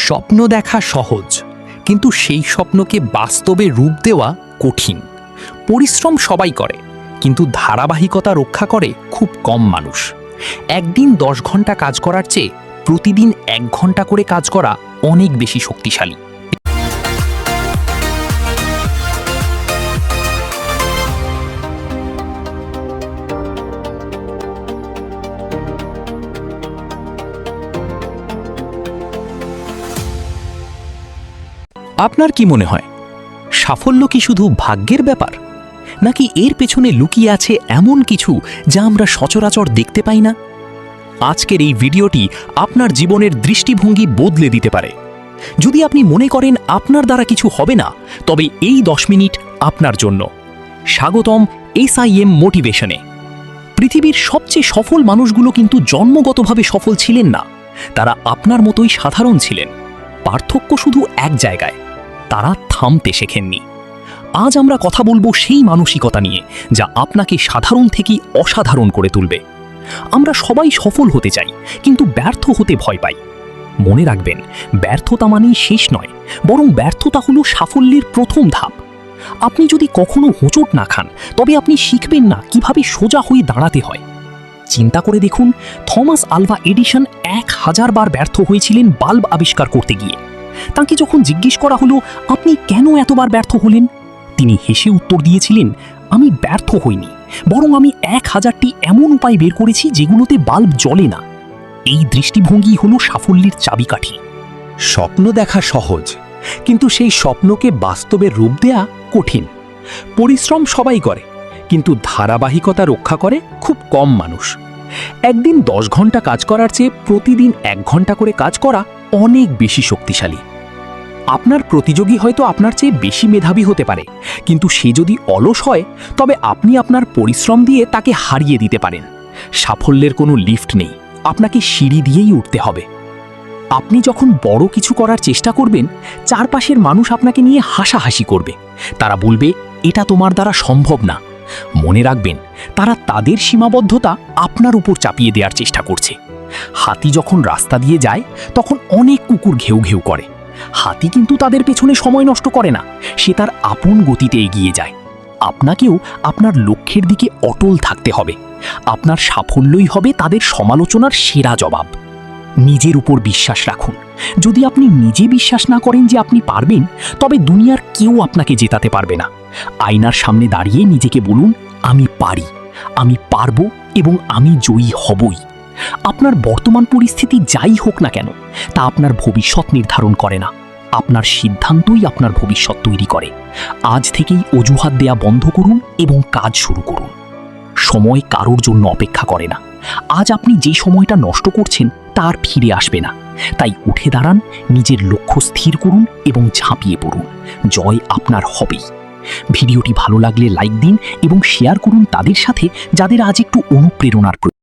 স্বপ্ন দেখা সহজ, কিন্তু সেই স্বপ্নকে বাস্তবে রূপ দেওয়া কঠিন। পরিশ্রম সবাই করে, কিন্তু ধারাবাহিকতা রক্ষা করে খুব কম মানুষ। একদিন 10 ঘন্টা কাজ করার চেয়ে প্রতিদিন 1 ঘন্টা করে কাজ করা অনেক বেশি শক্তিশালী। আপনার কি মনে হয়, সাফল্য কি শুধু ভাগ্যের ব্যাপার, নাকি এর পেছনে লুকিয়ে আছে এমন কিছু যা আমরা সচরাচর দেখতে পাই না? আজকের এই ভিডিওটি আপনার জীবনের দৃষ্টিভঙ্গি বদলে দিতে পারে। যদি আপনি মনে করেন আপনার দ্বারা কিছু হবে না, তবে এই 10 মিনিট আপনার জন্য। স্বাগতম SIM মোটিভেশনে। পৃথিবীর সবচেয়ে সফল মানুষগুলো কিন্তু জন্মগতভাবে সফল ছিলেন না, তারা আপনার মতোই সাধারণ ছিলেন। পার্থক্য শুধু এক জায়গায়, তারা থামতে শেখেননি। আজ আমরা কথা বলবো সেই মানসিকতা নিয়ে যা আপনাকে সাধারণ থেকেই অসাধারণ করে তুলবে। আমরা সবাই সফল হতে চাই, কিন্তু ব্যর্থ হতে ভয় পাই। মনে রাখবেন, ব্যর্থতা মানেই শেষ নয়, বরং ব্যর্থতা হলো সাফল্যের প্রথম ধাপ। আপনি যদি কখনো হোঁচট না খান, তবে আপনি শিখবেন না কিভাবে সোজা হয়ে দাঁড়াতে হয়। চিন্তা করে দেখুন, থমাস আলভা এডিসন 1000 বার ব্যর্থ হয়েছিলেন বাল্ব আবিষ্কার করতে গিয়ে। তাকে যখন জিজ্ঞেস করা হলো, আপনি কেন এতবার ব্যর্থ হলেন, তিনি হেসে উত্তর দিয়েছিলেন, আমি ব্যর্থ হইনি, বরং আমি 1000টি এমন উপায় বের করেছি যেগুলোতে বাল্ব জ্বলে না। এই দৃষ্টিভঙ্গি হলো সাফল্যের চাবিকাঠি। স্বপ্ন দেখা সহজ, কিন্তু সেই স্বপ্নকে বাস্তবে রূপ দেয়া কঠিন। পরিশ্রম সবাই করে, কিন্তু ধারাবাহিকতা রক্ষা করে খুব কম মানুষ। একদিন 10 ঘন্টা কাজ করার চেয়ে প্রতিদিন 1 ঘন্টা করে কাজ করা অনেক বেশি শক্তিশালী। আপনার প্রতিযোগী হয়তো আপনার চেয়ে বেশি মেধাবী হতে পারে, কিন্তু সে যদি অলস হয়, তবে আপনি আপনার পরিশ্রম দিয়ে তাকে হারিয়ে দিতে পারেন। সাফল্যের কোনো লিফট নেই, আপনাকে সিঁড়ি দিয়েই উঠতে হবে। আপনি যখন বড় কিছু করার চেষ্টা করবেন, চারপাশের মানুষ আপনাকে নিয়ে হাসাহাসি করবে। তারা বলবে, এটা তোমার দ্বারা সম্ভব না। মনে রাখবেন, তারা তাদের সীমাবদ্ধতা আপনার উপর চাপিয়ে দেওয়ার চেষ্টা করছে। হাতি যখন রাস্তা দিয়ে যায়, তখন অনেক কুকুর ঘেউ ঘেউ করে। হাতি কিন্তু তাদের পেছনে সময় নষ্ট করে না, সে তার আপন গতিতে এগিয়ে যায়। আপনাকেও আপনার লক্ষ্যের দিকে অটল থাকতে হবে। আপনার সাফল্যই হবে তাদের সমালোচনার সেরা জবাব। নিজের উপর বিশ্বাস রাখুন। যদি আপনি নিজে বিশ্বাস না করেন যে আপনি পারবেন, তবে দুনিয়ার কেউ আপনাকে জেতাতে পারবে না। আয়নার সামনে দাঁড়িয়ে নিজেকে বলুন, আমি পারি, আমি পারবো এবং আমি জয়ী হবই। আপনার বর্তমান পরিস্থিতি যাই হোক না কেন, তা আপনার ভবিষ্যৎ নির্ধারণ করে না। আপনার সিদ্ধান্তই আপনার ভবিষ্যৎ তৈরি করে। আজ থেকেই অজুহাত দেয়া বন্ধ করুন এবং কাজ শুরু করুন। সময় কারোর জন্য অপেক্ষা করে না। আজ আপনি যে সময়টা নষ্ট করছেন তা আর ফিরে আসবে না। তাই উঠে দাঁড়ান, নিজের লক্ষ্য স্থির করুন এবং ঝাঁপিয়ে পড়ুন। জয় আপনার হবেই। ভিডিওটি ভালো লাগলে লাইক দিন এবং শেয়ার করুন তাদের সাথে যাদের আজ একটু অনুপ্রেরণার প্রয়োজন।